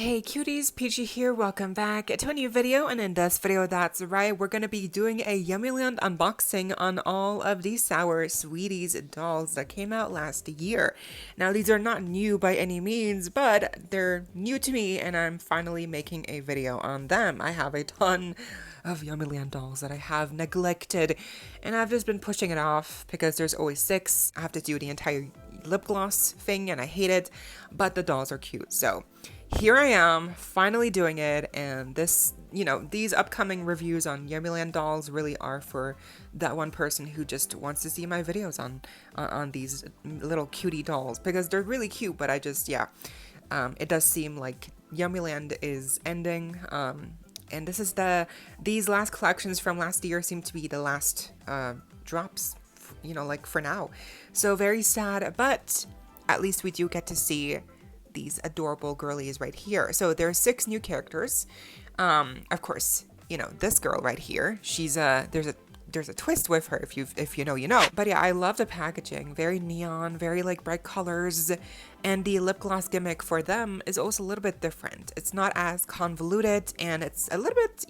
Hey cuties, PeachY here, welcome back to a new video, and in this video, that's right, we're going to be doing a YummiLand unboxing on all of these Sour Sweeties dolls that came out last year. Now these are not new by any means, but they're new to me and I'm finally making a video on them. I have a ton of YummiLand dolls that I have neglected and I've just been pushing it off because there's always 6. I have to do the entire lip gloss thing and I hate it, but the dolls are cute, so here I am, finally doing it, and this, these upcoming reviews on YummiLand dolls really are for that one person who just wants to see my videos on these little cutie dolls, because they're really cute, but I just, it does seem like YummiLand is ending, and this is these last collections from last year seem to be the last drops, like for now. So very sad, but at least we do get to see these adorable girlies right here. So there are 6 new characters. Of course, this girl right here, she's there's a twist with her, if you know, you know. But yeah, I love the packaging, very neon, very like bright colors, and the lip gloss gimmick for them is also a little bit different. It's not as convoluted and it's a little bit,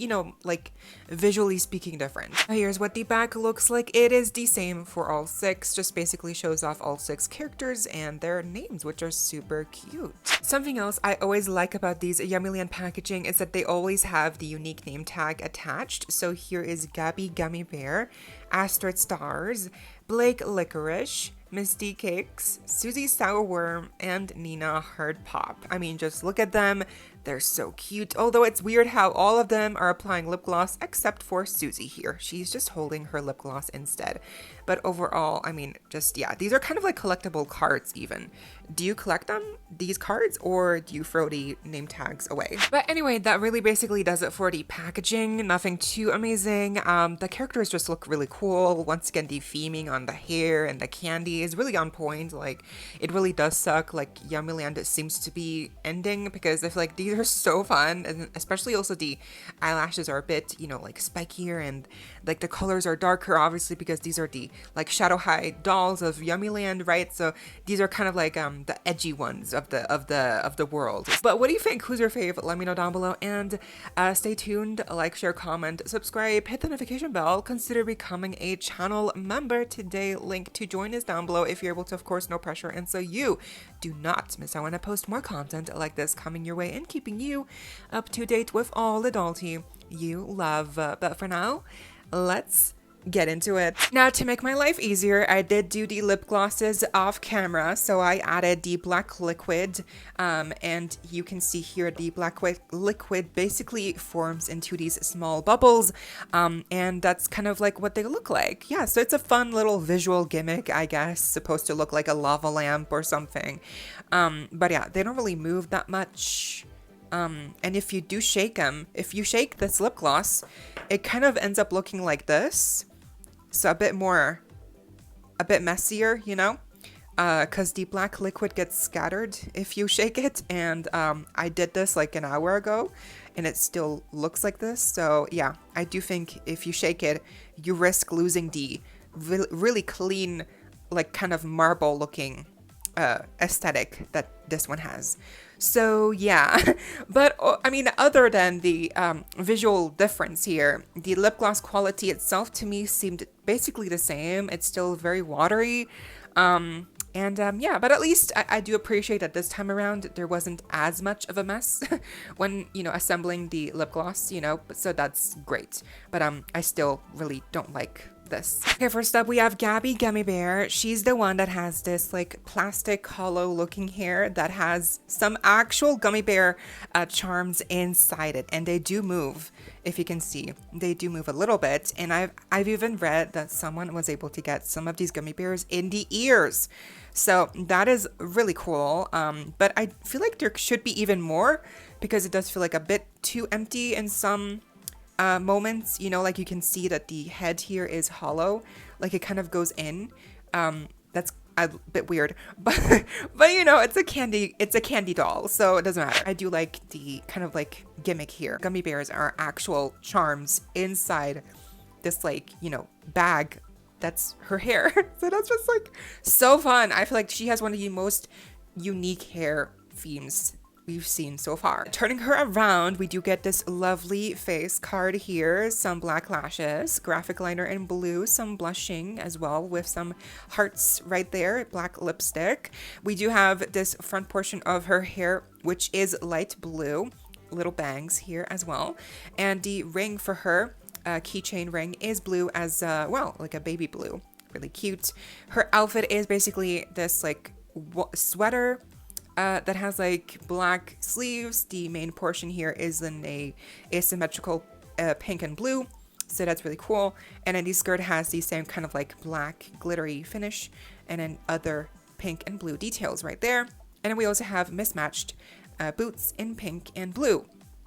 like visually speaking different. Here's what the back looks like. It is the same for all 6, just basically shows off all 6 characters and their names, which are super cute. Something else I always like about these YummiLand packaging is that they always have the unique name tag attached. So here is Gabby Gummy Bear, Astrid Stars, Licorice, Misty Cakes, Susie Sour Worm, and Nenah Hard Pop. I mean, just look at them. They're so cute. Although it's weird how all of them are applying lip gloss except for Susie here. She's just holding her lip gloss instead. But overall, I mean, just, yeah, these are kind of like collectible cards even. Do you collect them, these cards, or do you throw the name tags away? But anyway, that really basically does it for the packaging. Nothing too amazing. The characters just look really cool. Once again, the theming on the hair and the candy is really on point. Like, it really does suck. Like, YummiLand seems to be ending because I feel like these are so fun, and especially also the eyelashes are a bit, like spikier, and like the colors are darker, obviously, because these are the like shadow high dolls of YummiLand, right? So these are kind of like the edgy ones of the world. But what do you think? Who's your favorite? Let me know down below, and stay tuned, like, share, comment, subscribe, hit the notification bell, consider becoming a channel member today. Link to join is down below if you're able to, of course, no pressure, and so you do not miss out when I post more content like this coming your way and keeping you up to date with all the doll tea you love. But for now, let's get into it. Now, to make my life easier, I did do the lip glosses off camera, so I added the black liquid, and you can see here the black liquid basically forms into these small bubbles, and that's kind of like what they look like. Yeah, so it's a fun little visual gimmick, I guess, supposed to look like a lava lamp or something, but yeah, they don't really move that much. And if you do shake them, if you shake this lip gloss, it kind of ends up looking like this. So a bit messier, because the black liquid gets scattered if you shake it. And I did this like an hour ago and it still looks like this. So yeah, I do think if you shake it, you risk losing the really clean, like kind of marble looking aesthetic that this one has. So yeah, but I mean, other than the visual difference here, the lip gloss quality itself to me seemed basically the same. It's still very watery, yeah, but at least I do appreciate that this time around there wasn't as much of a mess when, assembling the lip gloss, so that's great. But I still really don't like this. Okay, first up we have Gabby Gummy Bear. She's the one that has this like plastic hollow looking hair that has some actual gummy bear charms inside it, and they do move. If you can see, they do move a little bit, and I've even read that someone was able to get some of these gummy bears in the ears, so that is really cool. But I feel like there should be even more because it does feel like a bit too empty in some moments, like you can see that the head here is hollow, like it kind of goes in. That's a bit weird, but it's a candy doll, so it doesn't matter. I do like the kind of like gimmick here. Gummy bears are actual charms inside this like, bag that's her hair. So that's just like so fun. I feel like she has one of the most unique hair themes we've seen so far. Turning her around, we do get this lovely face card here, some black lashes, graphic liner in blue, some blushing as well with some hearts right there, black lipstick. We do have this front portion of her hair, which is light blue, little bangs here as well. And the ring for her, keychain ring, is blue as well, like a baby blue. Really cute. Her outfit is basically this like sweater that has like black sleeves. The main portion here is in a asymmetrical pink and blue, so that's really cool. And then the skirt has the same kind of like black glittery finish, and then other pink and blue details right there. And then we also have mismatched boots in pink and blue.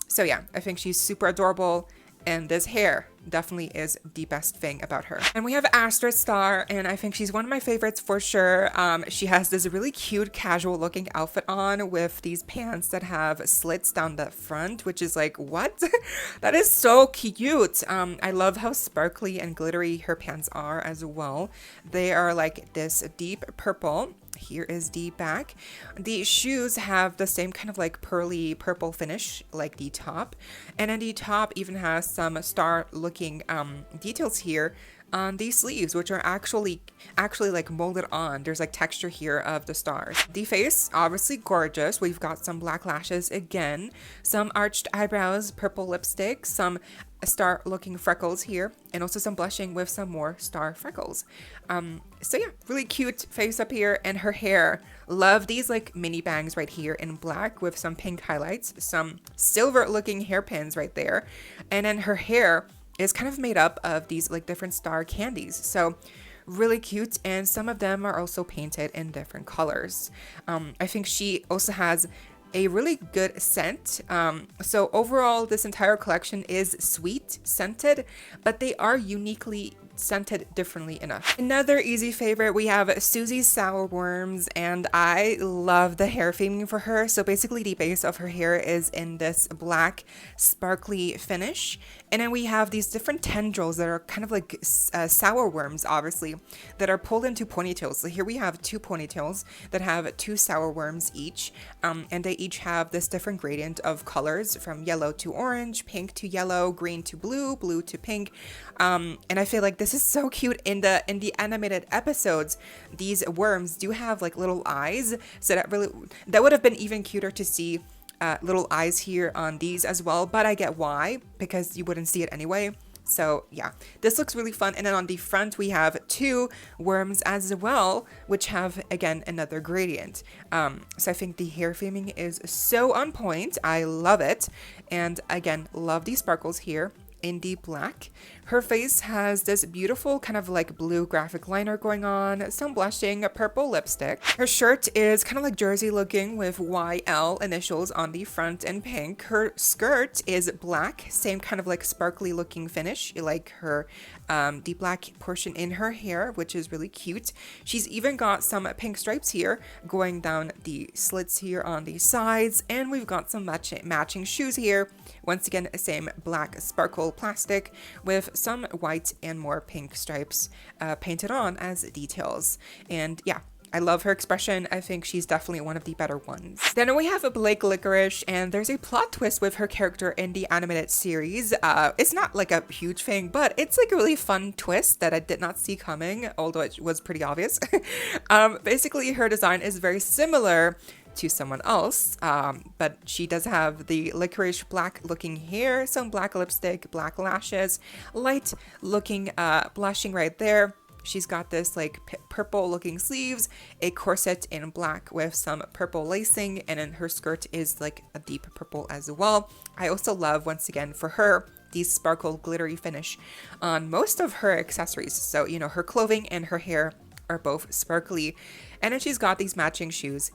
So yeah, I think she's super adorable. And this hair definitely is the best thing about her. And we have Astrid Star, and I think she's one of my favorites for sure. She has this really cute casual looking outfit on with these pants that have slits down the front, which is like, what? That is so cute. I love how sparkly and glittery her pants are as well. They are like this deep purple. Here is the back. The shoes have the same kind of like pearly purple finish like the top, and then the top even has some star looking details here on these sleeves, which are actually like molded on. There's like texture here of the stars. The face, obviously gorgeous. We've got some black lashes again, some arched eyebrows, purple lipstick, some star looking freckles here, and also some blushing with some more star freckles. So yeah, really cute face up here. And her hair, love these like mini bangs right here in black with some pink highlights, some silver looking hairpins right there, and then her hair is kind of made up of these like different star candies. So really cute, and some of them are also painted in different colors. I think she also has a really good scent. So overall, this entire collection is sweet scented, but they are uniquely scented differently enough. Another easy favorite, we have Susie Sour Worms, and I love the hair theming for her. So basically the base of her hair is in this black sparkly finish, and then we have these different tendrils that are kind of like sour worms, obviously, that are pulled into ponytails. So here we have two ponytails that have two sour worms each, and they each have this different gradient of colors from yellow to orange, pink to yellow, green to blue, blue to pink. And I feel like this is so cute. In the animated episodes, these worms do have like little eyes, so that would have been even cuter to see little eyes here on these as well, but I get why, because you wouldn't see it anyway. So yeah, this looks really fun. And then on the front, we have two worms as well, which have, again, another gradient. So I think the hair theming is so on point. I love it. And again, love these sparkles here in the black. Her face has this beautiful kind of like blue graphic liner going on, some blushing, a purple lipstick. Her shirt is kind of like jersey looking with YL initials on the front in pink. Her skirt is black, same kind of like sparkly looking finish, like her the black portion in her hair, which is really cute. She's even got some pink stripes here going down the slits here on the sides, and we've got some matching shoes here. Once again, same black sparkle plastic with some white and more pink stripes painted on as details. And yeah, I love her expression. I think she's definitely one of the better ones. Then we have a Licorice, and there's a plot twist with her character in the animated series. It's not like a huge thing, but it's like a really fun twist that I did not see coming, although it was pretty obvious. Basically, her design is very similar to someone else, but she does have the licorice black looking hair, some black lipstick, black lashes, light looking blushing right there. She's got this like purple looking sleeves, a corset in black with some purple lacing, and then her skirt is like a deep purple as well. I also love, once again, for her, the sparkle glittery finish on most of her accessories. So, you know, her clothing and her hair are both sparkly. And then she's got these matching shoes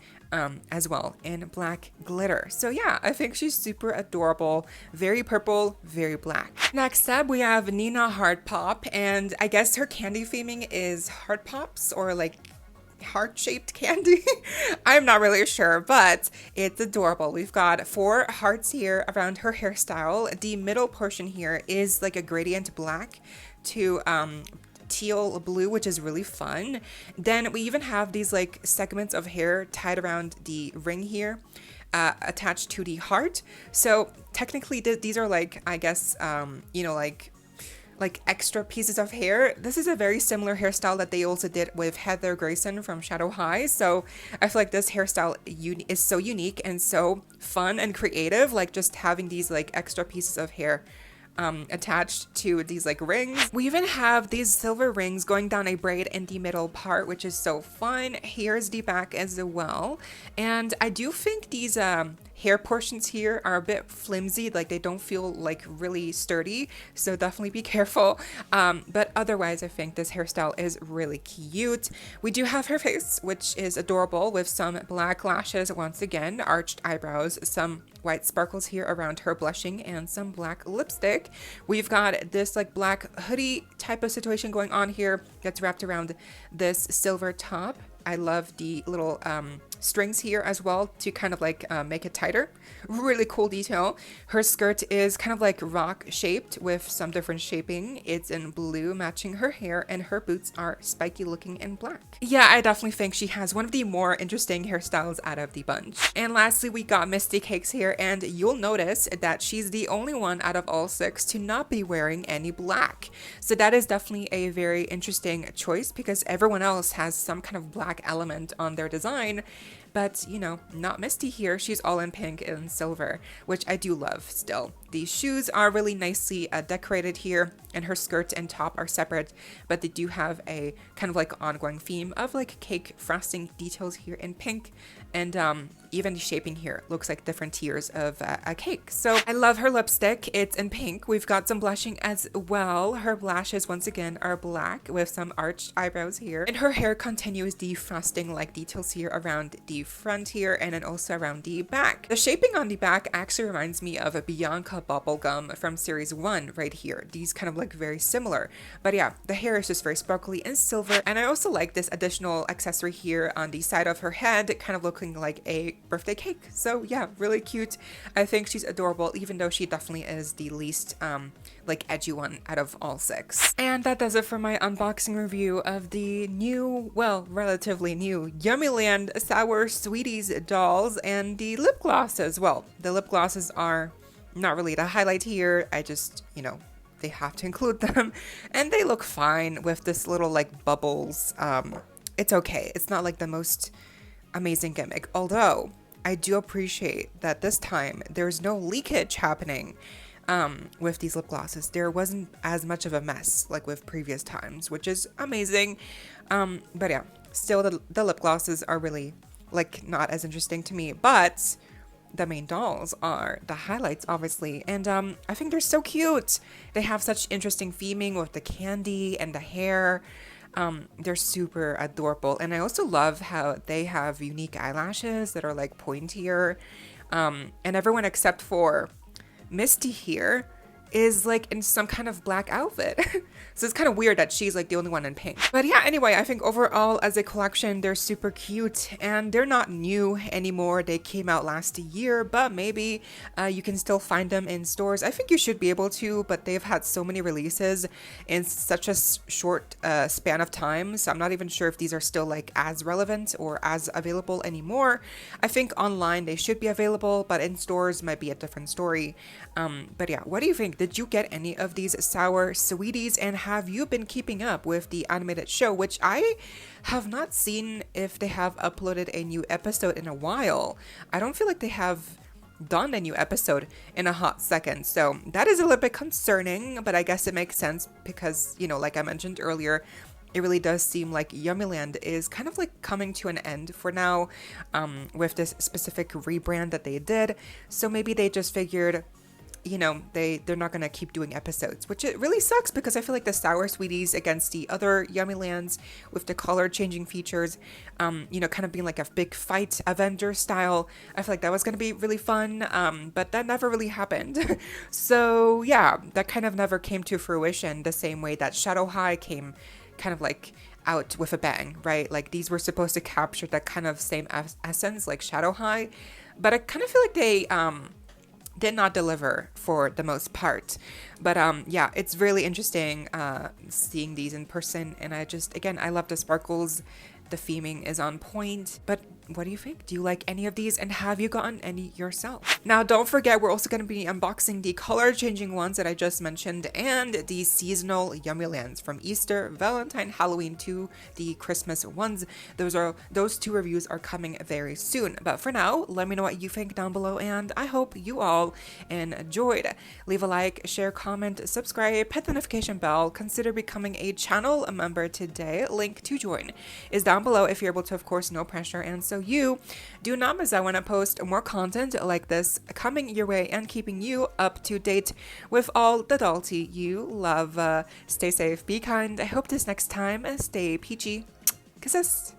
as well in black glitter. So yeah, I think she's super adorable. Very purple, very black. Next up, we have Nenah Hard Pop, and I guess her candy theming is heart pops or like heart-shaped candy. I'm not really sure, but it's adorable. We've got 4 hearts here around her hairstyle. The middle portion here is like a gradient black to teal blue, which is really fun. Then we even have these like segments of hair tied around the ring here, attached to the heart. So technically these are like, I guess, you know, like extra pieces of hair. This is a very similar hairstyle that they also did with Heather Grayson from Shadow High. So I feel like this hairstyle is so unique and so fun and creative, like just having these like extra pieces of hair attached to these like rings. We even have these silver rings going down a braid in the middle part, which is so fun. Here's the back as well. And I do think these hair portions here are a bit flimsy, like they don't feel like really sturdy, so definitely be careful. But otherwise I think this hairstyle is really cute. We do have her face, which is adorable, with some black lashes once again, arched eyebrows, some white sparkles here around her blushing, and some black lipstick. We've got this like black hoodie type of situation going on here that's wrapped around this silver top. I love the little strings here as well to kind of like make it tighter. Really cool detail. Her skirt is kind of like rock shaped with some different shaping. It's in blue, matching her hair, and her boots are spiky looking in black. Yeah, I definitely think she has one of the more interesting hairstyles out of the bunch. And lastly, we got Misty Cakes here, and you'll notice that she's the only one out of all 6 to not be wearing any black. So that is definitely a very interesting choice, because everyone else has some kind of black element on their design. But, you know, not Misty here. She's all in pink and silver, which I do love still. These shoes are really nicely decorated here, and her skirt and top are separate, but they do have a kind of like ongoing theme of like cake frosting details here in pink. And even the shaping here looks like different tiers of a cake. So I love her lipstick. It's in pink. We've got some blushing as well. Her lashes once again are black with some arched eyebrows here. And her hair continues the frosting like details here around the front here, and then also around the back. The shaping on the back actually reminds me of a Bianca bubblegum from series 1 right here. These kind of look very similar. But yeah, the hair is just very sparkly and silver. And I also like this additional accessory here on the side of her head, kind of looking like a birthday cake. So yeah, really cute. I think she's adorable, even though she definitely is the least like edgy one out of all 6. And that does it for my unboxing review of the new, well, relatively new YummiLand Sour Sweeties dolls, and the lip gloss as well. The lip glosses are not really the highlight here. I just, you know, they have to include them, and they look fine with this little like bubbles. It's okay. It's not like the most amazing gimmick, although I do appreciate that this time there's no leakage happening with these lip glosses. There wasn't as much of a mess like with previous times, which is amazing. But yeah, still the lip glosses are really like not as interesting to me, but the main dolls are the highlights, obviously. And I think they're so cute. They have such interesting theming with the candy and the hair. They're super adorable. And I also love how they have unique eyelashes that are like pointier. And everyone except for Misty here is like in some kind of black outfit. So it's kind of weird that she's like the only one in pink. But yeah, anyway, I think overall as a collection, they're super cute, and they're not new anymore. They came out last year, but maybe you can still find them in stores. I think you should be able to, but they've had so many releases in such a short span of time. So I'm not even sure if these are still like as relevant or as available anymore. I think online they should be available, but in stores might be a different story. But yeah, what do you think? Did you get any of these sour sweeties, and have you been keeping up with the animated show, which I have not seen if they have uploaded a new episode in a while. I don't feel like they have done a new episode in a hot second, so that is a little bit concerning, but I guess it makes sense because, you know, like I mentioned earlier, it really does seem like YummiLand is kind of like coming to an end for now with this specific rebrand that they did. So maybe they just figured, you know, they're not gonna keep doing episodes, which it really sucks because I feel like the Sour Sweeties against the other YummiLands with the color changing features, you know, kind of being like a big fight Avenger style, I feel like that was gonna be really fun, but that never really happened. So yeah, that kind of never came to fruition the same way that Shadow High came kind of like out with a bang, right? Like these were supposed to capture that kind of same essence like Shadow High, but I kind of feel like they did not deliver for the most part. But yeah, it's really interesting seeing these in person, and I just, again, I love the sparkles. The theming is on point, but what do you think? Do you like any of these, and have you gotten any yourself? Now, don't forget, we're also going to be unboxing the color changing ones that I just mentioned and the seasonal YummiLands from Easter, Valentine, Halloween to the Christmas ones. Those 2 reviews are coming very soon. But for now, let me know what you think down below, and I hope you all enjoyed. Leave a like, share, comment, subscribe, hit the notification bell, consider becoming a channel member today. Link to join is down below if you're able to, of course, no pressure, and so you do not miss out when I post more content like this coming your way and keeping you up to date with all the doll tea you love. Stay safe, be kind. I hope this next time, stay peachy. Kisses.